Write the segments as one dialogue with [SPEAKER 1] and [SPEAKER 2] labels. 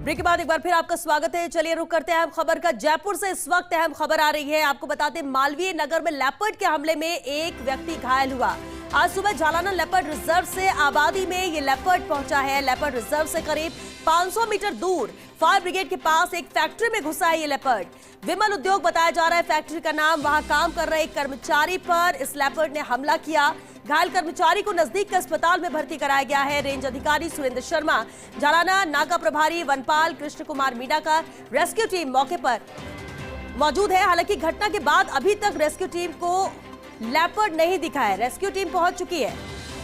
[SPEAKER 1] Break के बाद एक बार फिर आपका स्वागत है। चलिए रुक करते हैं अहम खबर का। जयपुर से इस वक्त अहम खबर आ रही है। आपको बताते हैं मालवीय नगर में लेपर्ड के हमले में एक व्यक्ति घायल हुआ। आज सुबह जालाना लेपर्ड रिजर्व से आबादी में ये लेपर्ड पहुंचा है। लेपर्ड रिजर्व से करीब 500 मीटर दूर फायर ब्रिगेड के पास एक फैक्ट्री में घुसा है ये लेपर्ड। विमल उद्योग बताया जा रहा है फैक्ट्री का नाम। वहां काम कर रहे एक कर्मचारी पर इस लेपर्ड ने हमला किया। घायल कर्मचारी को नजदीक के अस्पताल में भर्ती कराया गया है। रेंज अधिकारी सुरेंद्र शर्मा, जालाना नाका प्रभारी वनपाल कृष्ण कुमार मीणा का रेस्क्यू टीम मौके पर मौजूद है। हालांकि घटना के बाद अभी तक रेस्क्यू टीम को लेपर्ड नहीं दिखा है। रेस्क्यू टीम पहुंच चुकी है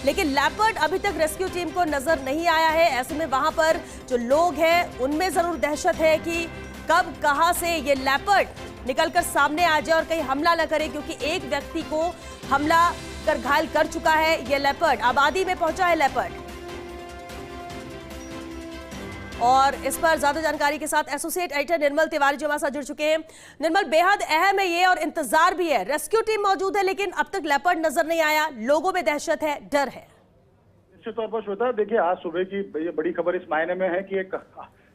[SPEAKER 1] लेकिन लेपर्ड अभी तक रेस्क्यू टीम को नजर नहीं आया है। ऐसे में वहां पर जो लोग हैं उनमें जरूर दहशत है कि कब कहां से ये लेपर्ड निकलकर सामने आ जाए और कहीं हमला न करे, क्योंकि एक व्यक्ति को हमला कर घायल कर चुका है ये लेपर्ड। आबादी में पहुंचा है लेपर्ड। और इस पर ज्यादा जानकारी के साथ एसोसिएट एडिटर निर्मल तिवारी जो हमारे साथ जुड़ चुके हैं। निर्मल, बेहद अहम है ये और इंतजार भी है। रेस्क्यू टीम मौजूद है लेकिन अब तक लेपर्ड नजर नहीं आया। लोगों में दहशत है, डर है।
[SPEAKER 2] निश्चित तौर पर श्वेता, देखिए आज सुबह की ये बड़ी खबर इस मायने में है कि एक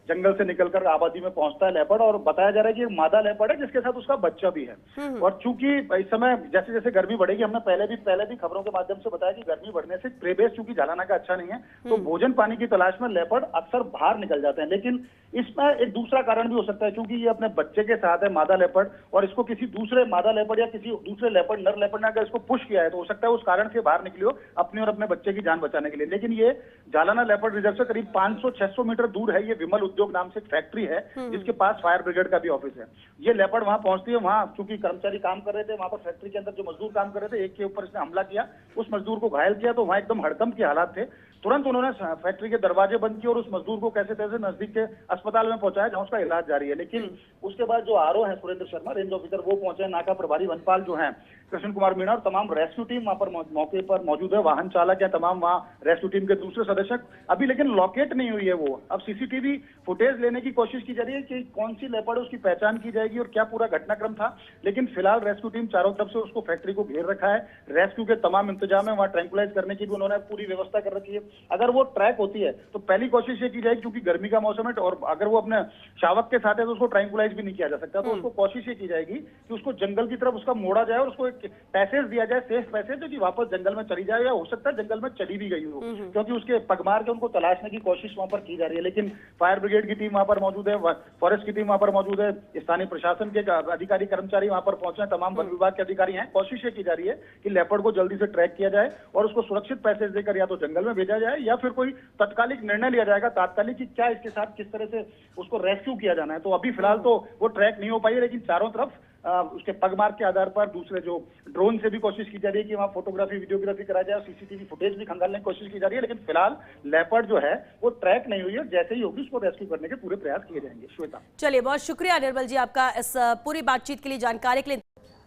[SPEAKER 2] जंगल से निकलकर आबादी में पहुंचता है लेपर्ड और बताया जा रहा है कि एक मादा लेपर्ड है जिसके साथ उसका बच्चा भी है। और चूंकि इस समय जैसे जैसे गर्मी बढ़ेगी, हमने पहले भी खबरों के माध्यम से बताया कि गर्मी बढ़ने से प्रेबेस चूंकि जालाना का अच्छा नहीं है तो भोजन पानी की तलाश में लेपर्ड अक्सर बाहर निकल जाते हैं। लेकिन इसमें एक दूसरा कारण भी हो सकता है, क्योंकि ये अपने बच्चे के साथ है मादा लेपर्ड और इसको किसी दूसरे मादा लेपर्ड या किसी दूसरे लेपर्ड नर लेपर्ड ने अगर इसको पुश किया है तो हो सकता है उस कारण से बाहर निकली हो अपने और अपने बच्चे की जान बचाने के लिए। लेकिन ये जालाना लेपर्ड रिजर्व से करीब 500-600 मीटर दूर है। ये विमल उद्योग नाम से फैक्ट्री है जिसके पास फायर ब्रिगेड का भी ऑफिस है। ये लेपर्ड वहां पहुंचती है। वहां चूंकि कर्मचारी काम कर रहे थे, वहां पर फैक्ट्री के अंदर जो मजदूर काम कर रहे थे, एक के ऊपर इसने हमला किया, उस मजदूर को घायल किया तो वहां एकदम हड़कंप के हालात थे। तुरंत उन्होंने फैक्ट्री के दरवाजे बंद किए और उस मजदूर को कैसे तैसे नजदीक के अस्पताल में पहुंचाया जहां उसका इलाज जारी है। लेकिन उसके बाद जो आरओ है सुरेंद्र शर्मा रेंज ऑफिसर, वो पहुंचे, नाका प्रभारी वनपाल जो है कृष्ण कुमार मीणा और तमाम रेस्क्यू टीम वहां पर मौके पर मौजूद है। वाहन चालक या तमाम वहां रेस्क्यू टीम के दूसरे सदस्य अभी लेकिन लोकेट नहीं हुई है। वो अब सीसीटीवी फुटेज लेने की कोशिश की जा रही है कि कौन सी लेपर्ड उसकी पहचान की जाएगी और क्या पूरा घटनाक्रम था। लेकिन फिलहाल रेस्क्यू टीम चारों तरफ से उसको फैक्ट्री को घेर रखा है। रेस्क्यू के तमाम इंतजाम है, वहां ट्रैंकुलाइज करने की भी उन्होंने पूरी व्यवस्था कर रखी है। अगर वो ट्रैक होती है तो पहली कोशिश ये की जाएगी, क्योंकि गर्मी का मौसम है और अगर वो अपने शावक के साथ है तो उसको ट्रैंकुलाइज भी नहीं किया जा सकता। तो उसको कोशिश ये की जाएगी कि उसको जंगल की तरफ उसका मोड़ा जाए और उसको एक पैसेज दिया जाए, सेफ पैसेज, जो कि वापस जंगल में चली जाए या हो सकता है जंगल में चली भी गई हो, क्योंकि उसके पगमार के उनको तलाशने की कोशिश वहां पर की जा रही है। लेकिन फायर ब्रिगेड की टीम वहां पर मौजूद है, फॉरेस्ट की टीम वहां पर मौजूद है, स्थानीय प्रशासन के अधिकारी कर्मचारी वहां पर पहुंचे, तमाम वन विभाग के अधिकारी हैं। कोशिश ये की जा रही है कि लेपर्ड को जल्दी से ट्रैक किया जाए और उसको सुरक्षित पैसेज देकर या तो जंगल में भेजा जाए या फिर कोई तत्कालिक निर्णय लिया जाएगा तात्कालिक कि क्या इसके साथ किस तरह से उसको रेस्क्यू किया जाना है। तो अभी फिलहाल तो वो ट्रैक नहीं हो पाई है, लेकिन चारों तरफ उसके पगमार के आधार पर दूसरे जो ड्रोन से भी कोशिश की जा रही है कि वहां फोटोग्राफी वीडियोग्राफी कराया जाए और सीसीटीवी फुटेज भी खंगालने की कोशिश की जा रही है। लेकिन फिलहाल लेपर्ड जो है वो ट्रैक नहीं हुई है। जैसे ही होगी उसको रेस्क्यू करने के पूरे प्रयास किए जाएंगे। श्वेता,
[SPEAKER 1] चलिए बहुत शुक्रिया निर्मल जी आपका इस पूरी बातचीत के लिए, जानकारी के लिए।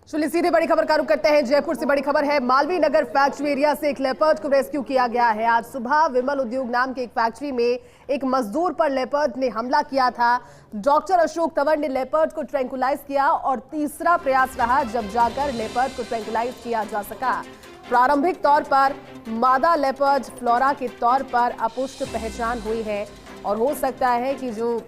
[SPEAKER 3] चलिए सीधे बड़ी खबर का रुख करते हैं। जयपुर से बड़ी खबर है। मालवीय नगर फैक्ट्री एरिया से एक लेपर्ड को रेस्क्यू किया गया है। आज सुबह विमल उद्योग नाम के एक फैक्ट्री में एक मजदूर पर लेपर्ड ने हमला किया था। डॉक्टर अशोक तंवर ने लेपर्ड को ट्रैंकुलाइज किया और तीसरा प्रयास रहा जब जाकर लेपर्ड को ट्रैंकुलाइज किया जा सका। प्रारंभिक तौर पर मादा लेपर्ड फ्लोरा के तौर पर अपुष्ट पहचान हुई है और हो सकता है कि जो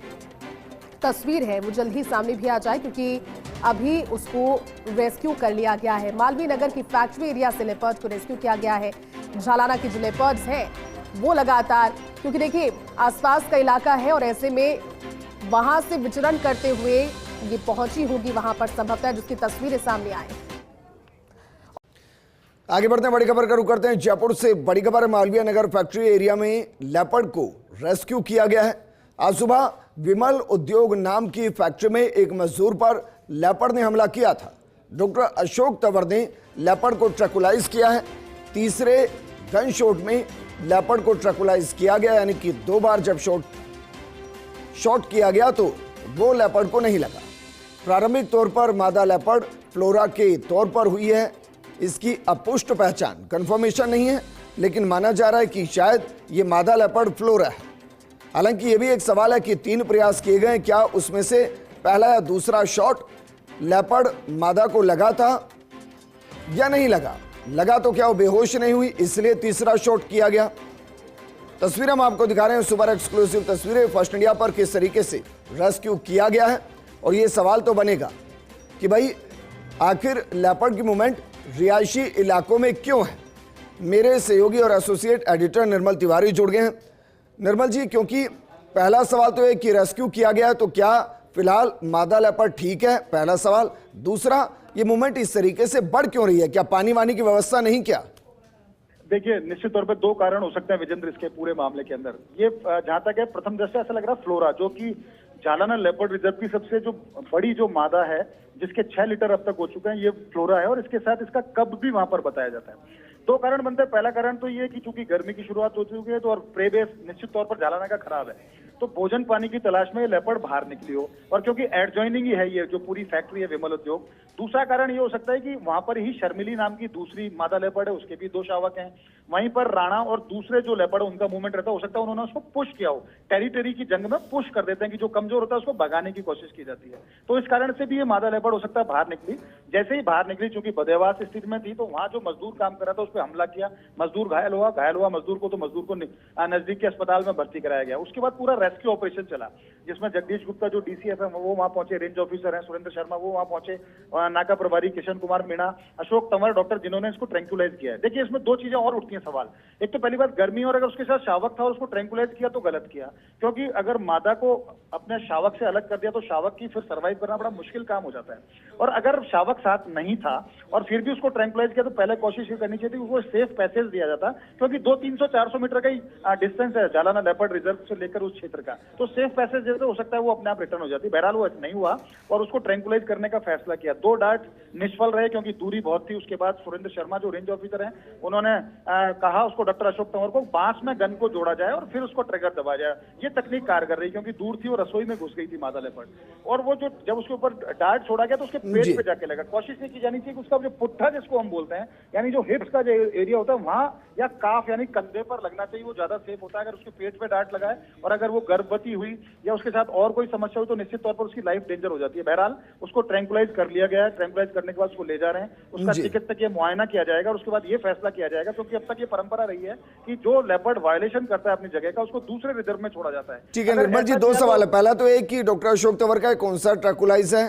[SPEAKER 3] तस्वीर है वो जल्द ही सामने भी आ जाए, क्योंकि अभी उसको रेस्क्यू कर लिया गया है। मालवीय नगर की फैक्ट्री एरिया से लेपर्ड को रेस्क्यू किया गया है। जालाना की जो लेपर्ड्स हैं वो लगातार, क्योंकि देखिए आसपास का इलाका है और ऐसे में वहां से विचरण करते हुए ये पहुंची होगी वहां पर संभवतः, जिसकी तस्वीरें सामने आए।
[SPEAKER 4] आगे बढ़ते हैं, बड़ी खबर का रुख करते हैं। जयपुर से बड़ी खबर है। मालवीय नगर फैक्ट्री एरिया में लेपर्ड को रेस्क्यू किया गया है। आज सुबह विमल उद्योग नाम की फैक्ट्री में एक मजदूर पर लेपर्ड ने हमला किया था। डॉक्टर अशोक तंवर ने लेपर्ड को ट्रैंकुलाइज किया है। तीसरे गन शॉट में लेपर्ड को ट्रैंकुलाइज किया गया, यानी कि 2 बार जब शॉट किया गया तो वो लेपर्ड को नहीं लगा। प्रारंभिक तौर पर मादा लेपर्ड फ्लोरा के तौर पर हुई है। इसकी अपुष्ट पहचान कंफर्मेशन नहीं है, लेकिन माना जा रहा है कि शायद ये मादा लेपर्ड फ्लोरा है। हालांकि ये भी एक सवाल है कि 3 प्रयास किए गए, क्या उसमें से पहला या दूसरा शॉट लेपर्ड मादा को लगा था या नहीं लगा। लगा तो क्या वो बेहोश नहीं हुई इसलिए तीसरा शॉट किया गया। तस्वीरें हम आपको दिखा रहे हैं, सुपर एक्सक्लूसिव तस्वीरें फर्स्ट इंडिया पर किस तरीके से रेस्क्यू किया गया है। और ये सवाल तो बनेगा कि भाई आखिर लेपर्ड की मूवमेंट रिहायशी इलाकों में क्यों है। मेरे सहयोगी और एसोसिएट एडिटर निर्मल तिवारी जुड़ गए हैं। निर्मल जी, क्योंकि पहला सवाल तो है कि रेस्क्यू किया गया है तो क्या फिलहाल मादा लेपर्ड ठीक है, पहला सवाल। दूसरा, ये मूवमेंट इस तरीके से बढ़ क्यों रही है, क्या पानी वानी की व्यवस्था नहीं क्या?
[SPEAKER 2] देखिए, निश्चित तौर पे दो कारण हो सकते हैं विजेंद्र इसके पूरे मामले के अंदर। ये जहां तक है, प्रथम दृष्टया ऐसा लग रहा है फ्लोरा, जो कि जालाना लेपर्ड रिजर्व की सबसे जो बड़ी जो मादा है, जिसके 6 लीटर अब तक हो चुके हैं, ये फ्लोरा है और इसके साथ इसका कब भी वहां पर बताया जाता है। दो कारण बनते हैं। पहला कारण तो ये कि चूंकि गर्मी की शुरुआत हो चुकी है तो और प्रे बेस निश्चित तौर पर जालाना का खराब है, तो भोजन पानी की तलाश में ये लेपर्ड बाहर निकली हो, और क्योंकि एडजॉइनिंग ही है ये जो पूरी फैक्ट्री है विमल उद्योग। दूसरा कारण ये हो सकता है कि वहां पर ही शर्मिली नाम की दूसरी मादा लेपर्ड है, उसके भी 2 शावक हैं। वहीं पर राणा और दूसरे जो लेपर्ड उनका मूवमेंट रहता है, हो सकता है उन्होंने उसको पुश किया हो, टेरिटरी की जंग में पुश कर देते हैं कि जो कमजोर होता है उसको भगाने की कोशिश की जाती है। तो इस कारण से भी ये मादा लेपर्ड हो सकता है बाहर निकली। जैसे ही बाहर निकली, चूंकि बदहवास स्थिति में थी, तो वहां जो मजदूर काम कर रहा था उस पर हमला किया, मजदूर घायल हुआ मजदूर को नजदीक के अस्पताल में भर्ती कराया गया। उसके बाद पूरा रेस्क्यू ऑपरेशन चला, जिसमें जगदीश गुप्ता जो डीसीएफ है वो वहां पहुंचे, रेंज ऑफिसर हैं सुरेंद्र शर्मा वो वहां पहुंचे, नाका प्रभारी किशन कुमार मीणा, अशोक तंवर डॉक्टर, जिन्होंने इसको ट्रैंकुलाइज किया है। देखिए, इसमें 2 चीजें और उठती हैं सवाल। एक तो पहली बात गर्मी, और अगर उसके साथ शावक था और उसको ट्रैंकुलाइज किया तो गलत किया, क्योंकि अगर मादा को अपने शावक से अलग कर दिया तो शावक की फिर सर्वाइव करना बड़ा मुश्किल काम हो जाता है। और अगर शावक साथ नहीं था और फिर भी उसको ट्रैंकुलाइज किया तो पहले कोशिश ये करनी चाहिए थी उसको सेफ पैसेज दिया जाता, क्योंकि 200-300-400 मीटर का ही डिस्टेंस है जालाना लेपर्ड रिजर्व से लेकर उस क्षेत्र का, तो सेफ पैसेज जैसे हो सकता है वो अपने आप रिटर्न हो जाती। बहरहाल वो नहीं हुआ और उसको ट्रैंकुलाइज करने का फैसला किया। 2 डार्ट निष्फल रहे क्योंकि दूरी बहुत थी। उसके बाद सुरेंद्र शर्मा जो रेंज ऑफिसर हैं, उन्होंने कहा उसको डॉक्टर अशोक तंवर को बांस में गन को जोड़ा जाए और फिर उसको ट्रिगर दबाया जाए। ये तकनीक कारगर रही क्योंकि दूर थी और रसोई में घुस गई थी मादा लेपर्ड, और वो जो जब उसके ऊपर डार्ट छोड़ा गया तो उसके पेट पे जाके लगा। कोशिश नहीं की जानी चाहिए कि उसका जो पुट्ठा जिसको हम बोलते हैं, यानी जो हिप्स का जो एरिया होता है वहां, या काफ यानी कंधे पर लगना चाहिए, वो ज्यादा सेफ होता है। अगर उसके पेट पे डार्ट लगाए और अगर वो गर्भवती हुई या उसके साथ और कोई समस्या हुई तो निश्चित तौर पर उसकी लाइफ डेंजर हो जाती है। बहरहाल उसको ट्रैंकुलाइज कर लिया गया है। ट्रैंकुलाइज करने के बाद उसको ले जा रहे हैं, उसका चिकित्सकीय मुआयना किया जाएगा और उसके बाद ये फैसला किया जाएगा, क्योंकि अब तक ये परंपरा रही है कि जो लेपर्ड वायलेशन करता है अपनी जगह का उसको दूसरे रिजर्व में छोड़ा जाता है।
[SPEAKER 4] ठीक है निर्मल जी, 2 सवाल है। पहला तो एक कि डॉक्टर अशोक तंवर का कौन सा ट्रैंकुलाइज है,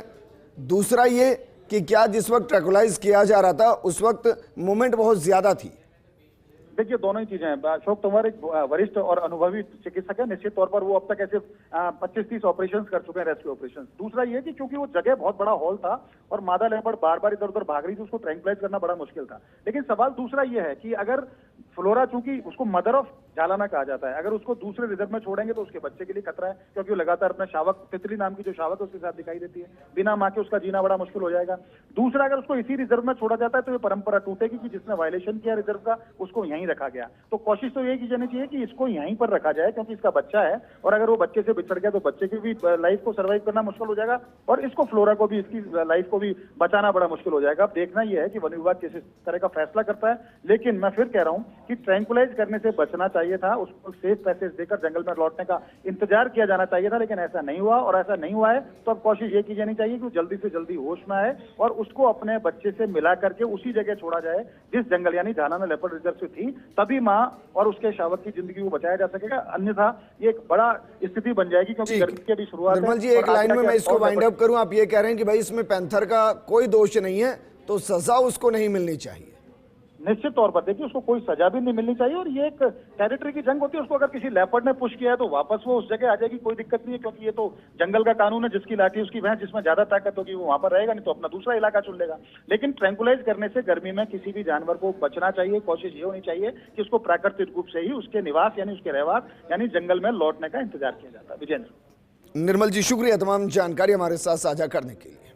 [SPEAKER 4] दूसरा ये कि क्या जिस वक्त ट्रैंकुलाइज किया जा रहा था उस वक्त मूवमेंट बहुत ज्यादा थी?
[SPEAKER 2] देखिए, दोनों ही चीजें हैं। अशोक तंवर एक वरिष्ठ और अनुभवी चिकित्सक है, निश्चित तौर पर वो अब तक ऐसे 25-30 ऑपरेशंस कर चुके हैं, रेस्क्यू ऑपरेशंस। दूसरा ये कि क्योंकि वो जगह बहुत बड़ा हॉल था और मादा लेपर्ड बार बार इधर उधर भाग रही थी, उसको ट्रैंकुलाइज करना बड़ा मुश्किल था। लेकिन सवाल दूसरा ये है कि अगर फ्लोरा, चूंकि उसको मदर ऑफ जालाना कहा जाता है, अगर उसको दूसरे रिजर्व में छोड़ेंगे तो उसके बच्चे के लिए खतरा है, क्योंकि वो लगातार अपने शावक, तितली नाम की जो शावक है उसके साथ दिखाई देती है। बिना माँ के उसका जीना बड़ा मुश्किल हो जाएगा। दूसरा, अगर उसको इसी रिजर्व में छोड़ा जाता है तो ये परंपरा टूटेगी कि जिसने वायलेशन किया रिजर्व का उसको यहीं रखा गया। तो कोशिश तो ये की जानी चाहिए कि इसको यहीं पर रखा जाए, क्योंकि इसका बच्चा है और अगर वो बच्चे से बिछड़ गया तो बच्चे की भी लाइफ को सर्वाइव करना मुश्किल हो जाएगा और इसको, फ्लोरा को भी, इसकी लाइफ को भी बचाना बड़ा मुश्किल हो जाएगा। अब देखना यह है कि वन विभाग किस तरह का फैसला करता है। लेकिन मैं फिर कह रहा हूं कि ट्रैंकुलाइज करने से बचना चाहिए था, उसको सेफ पैसेज देकर जंगल में लौटने का इंतजार किया जाना चाहिए था, लेकिन ऐसा नहीं हुआ। और ऐसा नहीं हुआ है तो अब कोशिश ये की जानी चाहिए कि जल्दी से जल्दी होश में आए और उसको अपने बच्चे से मिला करके उसी जगह छोड़ा जाए जिस जंगल यानी जालाना लेपर्ड रिजर्व से थी, तभी माँ और उसके शावक की जिंदगी को बचाया जा सकेगा। अन्यथा ये एक बड़ा स्थिति बन जाएगी, क्योंकि गर्मी की भी शुरुआत है।
[SPEAKER 4] निर्मल जी, एक लाइन में मैं इसको वाइंड अप करूं, आप ये कह रहे हैं कि भाई इसमें पैंथर का कोई दोष नहीं है तो सजा उसको नहीं मिलनी चाहिए?
[SPEAKER 2] निश्चित तौर पर देखिए, उसको कोई सजा भी नहीं मिलनी चाहिए और ये एक टेरिटरी की जंग होती है। उसको अगर किसी लेपर्ड ने पुश किया है तो वापस वो उस जगह आ जाएगी, कोई दिक्कत नहीं है, क्योंकि ये तो जंगल का कानून है। जिसकी लाठी उसकी भैंस, जिसमें ज्यादा ताकत होगी वो वहां पर रहेगा, नहीं तो अपना दूसरा इलाका चुन लेगा। लेकिन ट्रैंकुलाइज करने से गर्मी में किसी भी जानवर को बचना चाहिए। कोशिश ये होनी चाहिए कि उसको प्राकृतिक रूप से ही उसके निवास यानी उसके रहवास यानी जंगल में लौटने का इंतजार किया जाता है। विजेंद्र।
[SPEAKER 4] निर्मल जी, शुक्रिया तमाम जानकारी हमारे साथ साझा करने के लिए।